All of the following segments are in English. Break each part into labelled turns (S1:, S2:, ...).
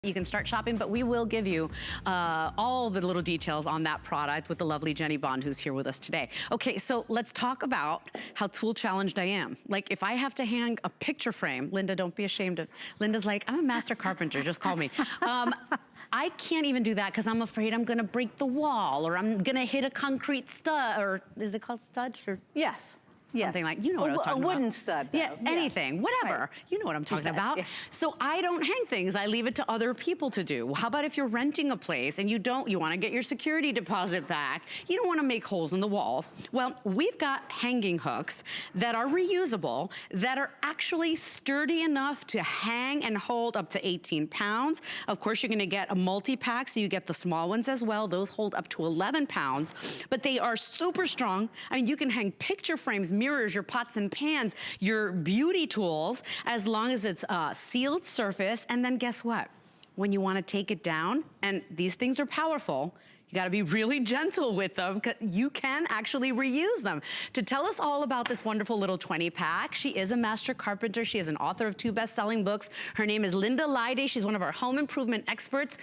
S1: You can start shopping, but we will give you all the little details on that product with the lovely Jenny Bond, who's here with us today. Okay, so let's talk about how tool challenged I am. Like, if I have to hang a picture frame, Linda, don't be ashamed of, Linda's like, I'm a master carpenter, just call me. I can't even do that because I'm afraid I'm gonna break the wall or I'm gonna hit a concrete stud, or is it called stud? Or
S2: yes.
S1: Something like, you know what I was talking
S2: about.
S1: A wooden
S2: stud,
S1: though. Yeah, anything, whatever. Right. You know what I'm talking about. Yeah. So I don't hang things, I leave it to other people to do. How about if you're renting a place and you wanna get your security deposit back, you don't wanna make holes in the walls. Well, we've got hanging hooks that are reusable, that are actually sturdy enough to hang and hold up to 18 pounds. Of course, you're gonna get a multi-pack, so you get the small ones as well. Those hold up to 11 pounds, but they are super strong. I mean, you can hang picture frames, mirrors, your pots and pans, your beauty tools, as long as it's a sealed surface. And then guess what? When you want to take it down, and these things are powerful, you gotta be really gentle with them because you can actually reuse them. To tell us all about this wonderful little 20-pack, she is a master carpenter. She is an author of 2 best-selling books. Her name is Linda Lyday. She's one of our home improvement experts.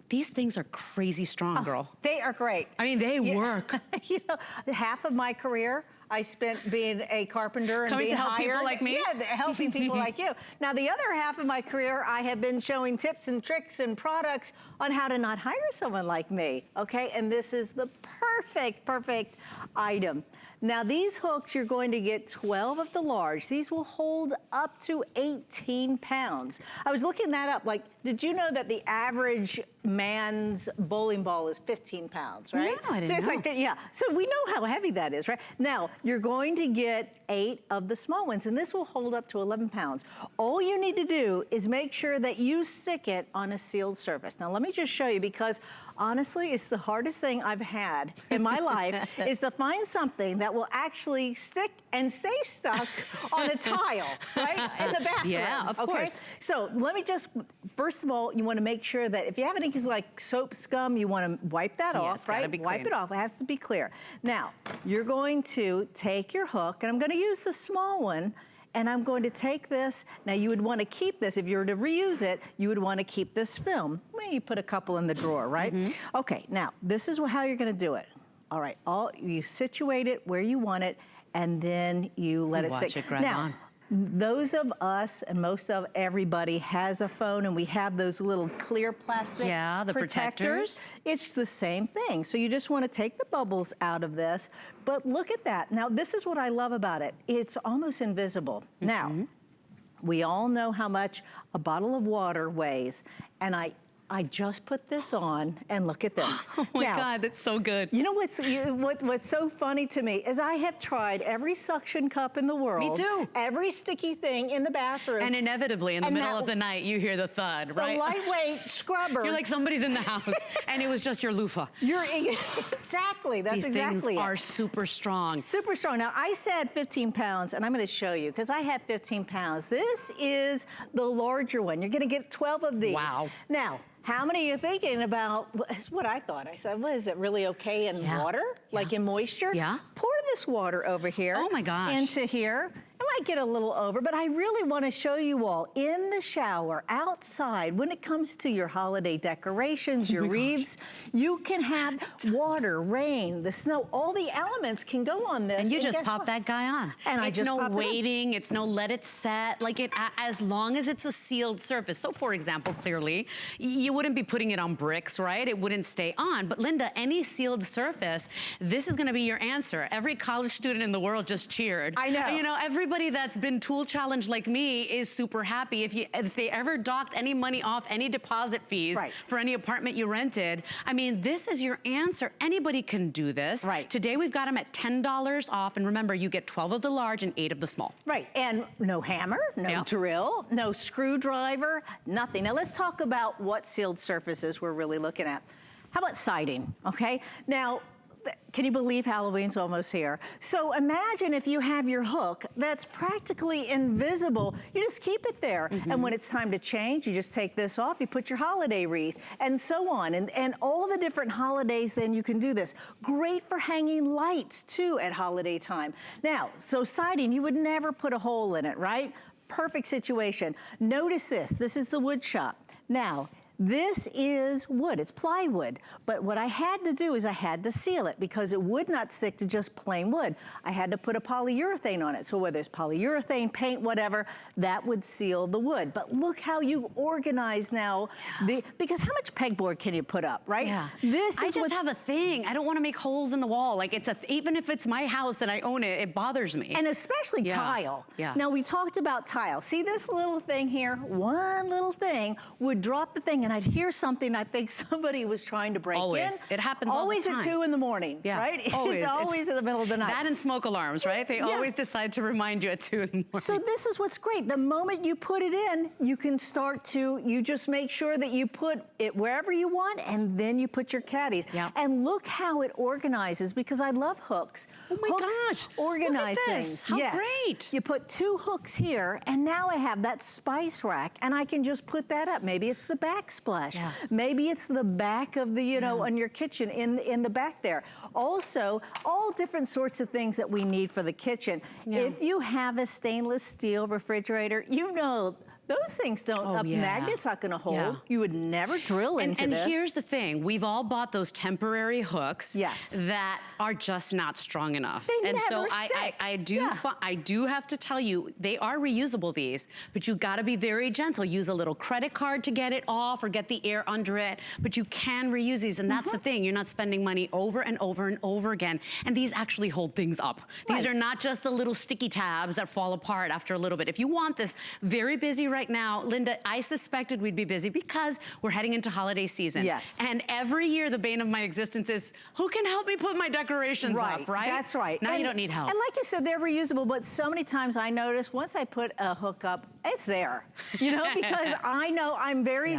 S1: These things are crazy strong, girl.
S2: They are great.
S1: I mean, they work.
S2: You know, half of my career I spent being a carpenter and being hired.
S1: People like me?
S2: Yeah, helping people like you. Now, the other half of my career, I have been showing tips and tricks and products on how to not hire someone like me, okay? And this is the perfect item. Now, these hooks, you're going to get 12 of the large. These will hold up to 18 pounds. I was looking that up. Like, did you know that the average man's bowling ball is 15 pounds, right?
S1: No, I didn't know.
S2: Like, yeah, so we know how heavy that is, right? Now, you're going to get 8 of the small ones, and this will hold up to 11 pounds. All you need to do is make sure that you stick it on a sealed surface. Now, let me just show you, because honestly, it's the hardest thing I've had in my life is to find something that will actually stick and stay stuck on a tile, right? In the bathroom.
S1: Yeah, of course.
S2: So let me just, first of all, you want to make sure that if you have anything like soap scum, you want to wipe that off, right? Wipe it off. It has to be clear. Now, you're going to take your hook, and I'm going to use the small one, and I'm going to take this. Now, you would want to keep this. If you were to reuse it, you would want to keep this film. Well, you put a couple in the drawer, right? Okay, now, this is how you're going to do it. All right, you situate it where you want it, and then you let it stick.
S1: Watch it grab on.
S2: Those of us, and most of everybody has a phone, and we have those little clear plastic
S1: the protectors.
S2: It's the same thing. So you just want to take the bubbles out of this, but look at that. Now, this is what I love about it. It's almost invisible. Now, we all know how much a bottle of water weighs, and I just put this on, and look at this.
S1: Oh my God, that's so good.
S2: You know what's so funny to me is I have tried every suction cup in the world.
S1: Me too.
S2: Every sticky thing in the bathroom.
S1: And inevitably, in the middle of the night, you hear the thud, right?
S2: The lightweight scrubber.
S1: You're like, somebody's in the house, and it was just your loofah.
S2: Exactly, that's
S1: These
S2: exactly
S1: things are super strong.
S2: Super strong. Now, I said 15 pounds, and I'm gonna show you, because I have 15 pounds. This is the larger one. You're gonna get 12 of these.
S1: Wow.
S2: Now, how many are you thinking about? That's what I thought. I said, well, is it really okay in water? Like in moisture?
S1: Yeah.
S2: Pour this water over here.
S1: Oh my gosh.
S2: Into here. It might get a little over, but I really want to show you all in the shower, outside, when it comes to your holiday decorations, your wreaths, you can have water, rain, the snow, all the elements can go on this.
S1: And you just pop that guy on.
S2: And
S1: it's no waiting, it's no let it set, like as long as it's a sealed surface. So for example, clearly, you wouldn't be putting it on bricks, right? It wouldn't stay on. But Linda, any sealed surface, this is gonna be your answer. Every college student in the world just cheered.
S2: I know.
S1: You know, everybody that's been tool challenged like me is super happy. If they ever docked any money off any deposit fees for any apartment you rented, I mean, this is your answer. Anybody can do this.
S2: Right.
S1: Today we've got them at $10 off, and remember, you get 12 of the large and 8 of the small.
S2: Right, and no hammer, no drill, no screwdriver, nothing. Now let's talk about what sealed surfaces we're really looking at. How about siding, okay? Now, can you believe Halloween's almost here? So imagine if you have your hook that's practically invisible. You just keep it there. And when it's time to change, you just take this off, you put your holiday wreath, and so on. And all the different holidays, then you can do this. Great for hanging lights, too, at holiday time. Now, so siding, you would never put a hole in it, right? Perfect situation. Notice this. This is the wood shop. Now, This is wood, it's plywood. But what I had to do is I had to seal it because it would not stick to just plain wood. I had to put a polyurethane on it. So whether it's polyurethane, paint, whatever, that would seal the wood. But look how you organize now, because how much pegboard can you put up, right?
S1: Yeah.
S2: This
S1: I
S2: is
S1: just have a thing. I don't want to make holes in the wall. Like even if it's my house and I own it, it bothers me.
S2: And especially tile.
S1: Yeah.
S2: Now we talked about tile. See this little thing here? One little thing would drop the thing and I'd hear something. I think somebody was trying to break in.
S1: It happens all the time.
S2: Always at 2 in the morning, right?
S1: Always.
S2: It's always in the middle of the night.
S1: That and smoke alarms, right? They always decide to remind you at 2 in the morning.
S2: So this is what's great. The moment you put it in, you can start to, you just make sure that you put it wherever you want and then you put your caddies. And look how it organizes because I love hooks.
S1: Oh my gosh.
S2: Organize
S1: look at this.
S2: things.
S1: How great.
S2: You put 2 hooks here and now I have that spice rack and I can just put that up. Maybe it's the backsplash. Maybe it's the back of the, you know, on your kitchen in the back there. Also, all different sorts of things that we need for the kitchen. If you have a stainless steel refrigerator, you know, those things don't, magnet's not gonna hold. You would never drill into this.
S1: And here's the thing, we've all bought those temporary hooks that are just not strong enough.
S2: They
S1: so I do have to tell you, they are reusable, these, but you gotta be very gentle. Use a little credit card to get it off or get the air under it, but you can reuse these, and that's the thing. You're not spending money over and over and over again, and these actually hold things up. These are not just the little sticky tabs that fall apart after a little bit. If you want this very busy right now, Linda, I suspected we'd be busy because we're heading into holiday season. And every year the bane of my existence is, who can help me put my decorations up, right?
S2: That's right.
S1: Now you don't need help.
S2: And like you said, they're reusable, but so many times I notice once I put a hook up, it's there, you know, because I know I'm very,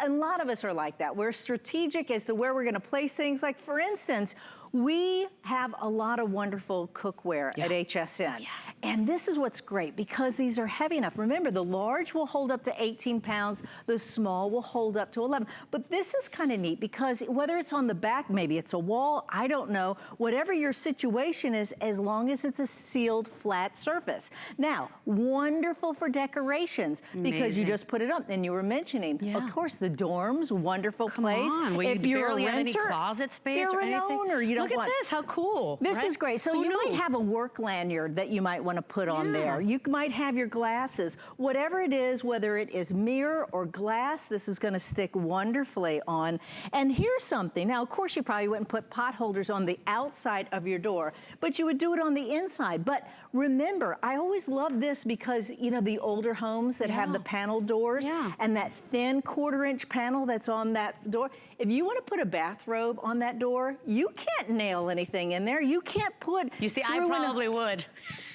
S2: a lot of us are like that. We're strategic as to where we're gonna place things. Like for instance, we have a lot of wonderful cookware at HSN. And this is what's great because these are heavy enough. Remember, the large will hold up to 18 pounds, the small will hold up to 11. But this is kind of neat because whether it's on the back, maybe it's a wall, I don't know, whatever your situation is, as long as it's a sealed flat surface. Now, wonderful for decorations because you just put it up. And you were mentioning, of course, the dorms, wonderful place.
S1: If you barely have any closet space or anything.
S2: Owner, you don't
S1: Look at this, how cool.
S2: This is great. So you might have a work lanyard that you might want to put on there. You might have your glasses. Whatever it is, whether it is mirror or glass, this is going to stick wonderfully on. And here's something. Now, of course, you probably wouldn't put pot holders on the outside of your door, but you would do it on the inside. But remember, I always love this because, you know, the older homes that have the panel doors and that thin 1/4-inch panel that's on that door, if you want to put a bathrobe on that door, you can't nail anything in there. You can't put
S1: You see, I probably would.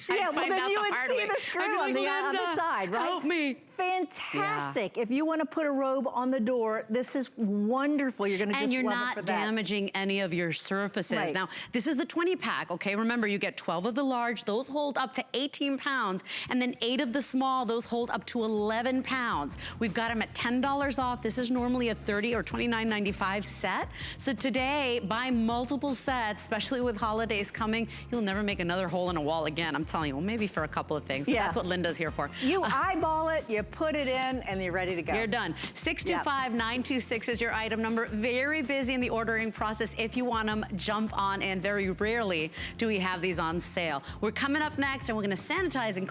S2: Yeah, well then you would see the screw on the side, right?
S1: Help me.
S2: Fantastic. If you want to put a robe on the door, this is wonderful. You're going to just love it for that.
S1: And you're not damaging any of your surfaces. Now, this is the 20-pack, okay? Remember, you get 12 of the large. Those hold up to 18 pounds. And then 8 of the small. Those hold up to 11 pounds. We've got them at $10 off. This is normally a $30 or $29.95 set. So today, buy multiple sets, especially with holidays coming. You'll never make another hole in a wall again. I'm telling you, well, maybe for a couple of things. But that's what Linda's here for.
S2: You eyeball it, you put it in, and you're ready to go.
S1: You're done. 625-926 is your item number. Very busy in the ordering process. If you want them, jump on in. Very rarely do we have these on sale. We're coming up next, and we're going to sanitize and